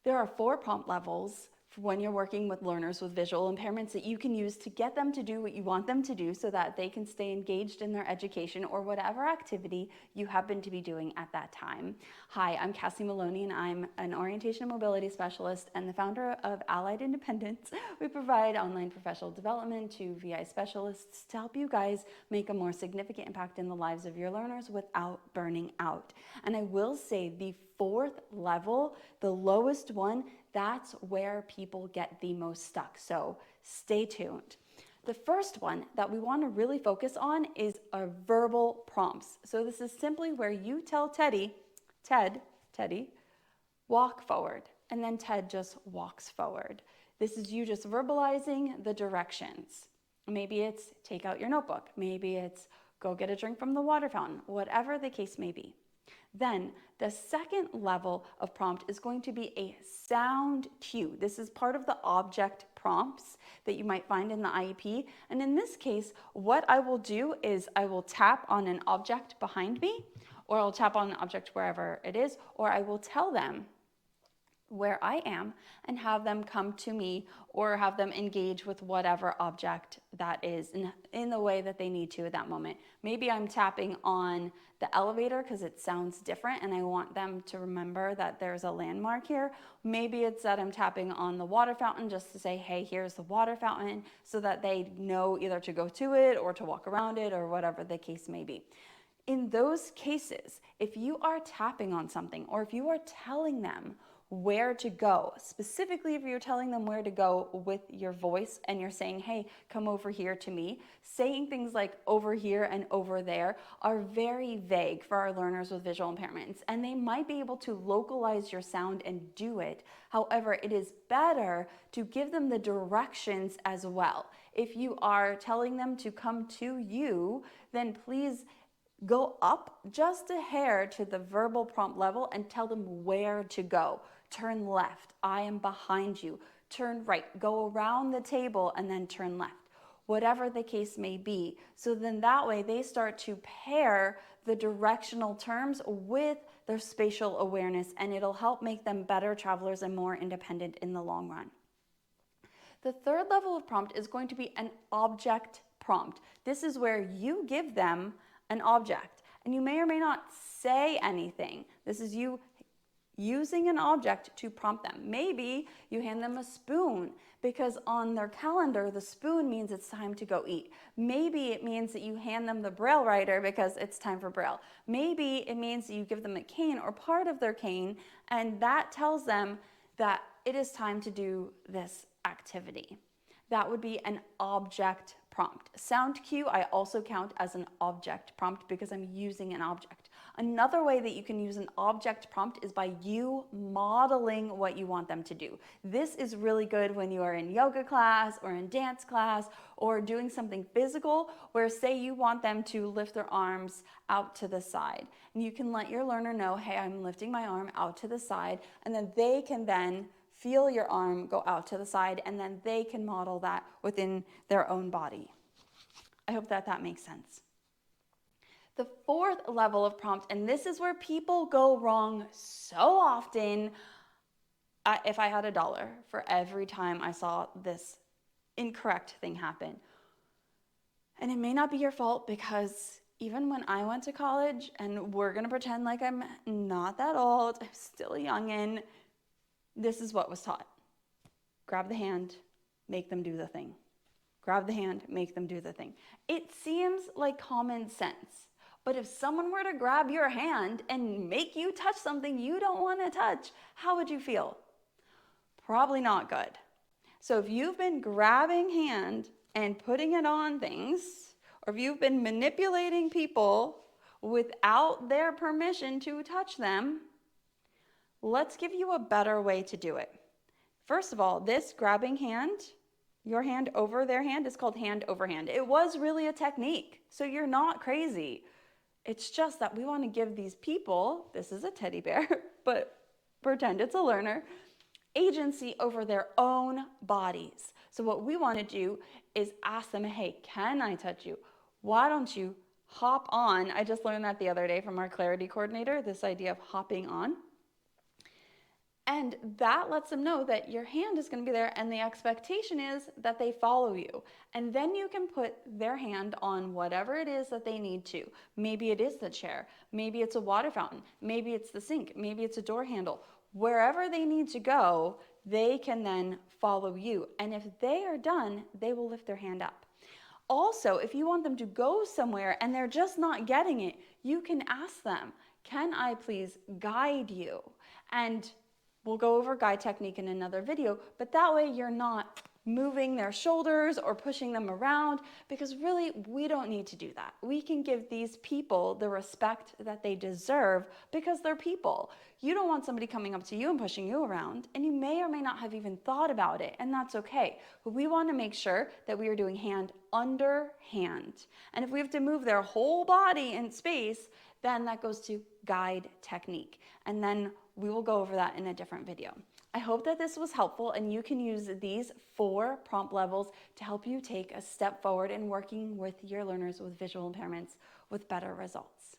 There are 4 prompt levels for when you're working with learners with visual impairments that you can use to get them to do what you want them to do so that they can stay engaged in their education or whatever activity you happen to be doing at that time. Hi, I'm Cassie Maloney and I'm an orientation and mobility specialist and the founder of Allied Independence. We provide online professional development to VI specialists to help you guys make a more significant impact in the lives of your learners without burning out. And I will say the 4th level, the lowest one, that's where people get the most stuck. So stay tuned. The first one that we want to really focus on is our verbal prompts. So this is simply where you tell Teddy, walk forward, and then Ted just walks forward. This is you just verbalizing the directions. Maybe it's take out your notebook. Maybe it's go get a drink from the water fountain, whatever the case may be. Then the second level of prompt is going to be a sound cue. This is part of the object prompts that you might find in the IEP. And in this case, what I will do is I will tap on an object behind me, or I'll tap on an object wherever it is, or I will tell them where I am and have them come to me or have them engage with whatever object that is in the way that they need to at that moment. Maybe I'm tapping on the elevator because it sounds different and I want them to remember that there's a landmark here. Maybe it's that I'm tapping on the water fountain just to say, hey, here's the water fountain, so that they know either to go to it or to walk around it or whatever the case may be. In those cases, if you are tapping on something or if you are telling them where to go, specifically if you're telling them where to go with your voice and you're saying, hey, come over here to me, saying things like over here and over there are very vague for our learners with visual impairments, and they might be able to localize your sound and do it. However, it is better to give them the directions as well. If you are telling them to come to you, then please go up just a hair to the verbal prompt level and tell them where to go. Turn left, I am behind you. Turn right, go around the table and then turn left. Whatever the case may be. So then that way they start to pair the directional terms with their spatial awareness, and it'll help make them better travelers and more independent in the long run. The third level of prompt is going to be an object prompt. This is where you give them an object and you may or may not say anything. This is you using an object to prompt them. Maybe you hand them a spoon because on their calendar, the spoon means it's time to go eat. Maybe it means that you hand them the Braille writer because it's time for Braille. Maybe it means that you give them a cane or part of their cane, and that tells them that it is time to do this activity. That would be an object prompt. Sound cue, I also count as an object prompt because I'm using an object. Another way that you can use an object prompt is by you modeling what you want them to do. This is really good when you are in yoga class or in dance class or doing something physical where, say, you want them to lift their arms out to the side. And you can let your learner know, hey, I'm lifting my arm out to the side, and then they can then feel your arm go out to the side, and then they can model that within their own body. I hope that makes sense. The fourth level of prompt, and this is where people go wrong so often. If I had $1 for every time I saw this incorrect thing happen, and it may not be your fault because even when I went to college, and we're gonna pretend like I'm not that old, I'm still a youngin', this is what was taught. Grab the hand, make them do the thing. Grab the hand, make them do the thing. It seems like common sense, but if someone were to grab your hand and make you touch something you don't want to touch, how would you feel? Probably not good. So if you've been grabbing hand and putting it on things, or if you've been manipulating people without their permission to touch them, let's give you a better way to do it. First of all, this grabbing hand, your hand over their hand, is called hand over hand. It was really a technique, so you're not crazy. It's just that we want to give these people, this is a teddy bear, but pretend it's a learner, agency over their own bodies. So what we want to do is ask them, hey, can I touch you? Why don't you hop on? I just learned that the other day from our clarity coordinator, this idea of hopping on. And that lets them know that your hand is going to be there and the expectation is that they follow you. And then you can put their hand on whatever it is that they need to. Maybe it is the chair, maybe it's a water fountain, maybe it's the sink, maybe it's a door handle. Wherever they need to go, they can then follow you. And if they are done, they will lift their hand up. Also, if you want them to go somewhere and they're just not getting it, you can ask them, can I please guide you? And we'll go over guide technique in another video, but that way you're not moving their shoulders or pushing them around, because really we don't need to do that. We can give these people the respect that they deserve because they're people. You don't want somebody coming up to you and pushing you around, and you may or may not have even thought about it, and that's okay. But we want to make sure that we are doing hand under hand. And if we have to move their whole body in space, then that goes to guide technique. And then we will go over that in a different video. I hope that this was helpful and you can use these 4 prompt levels to help you take a step forward in working with your learners with visual impairments with better results.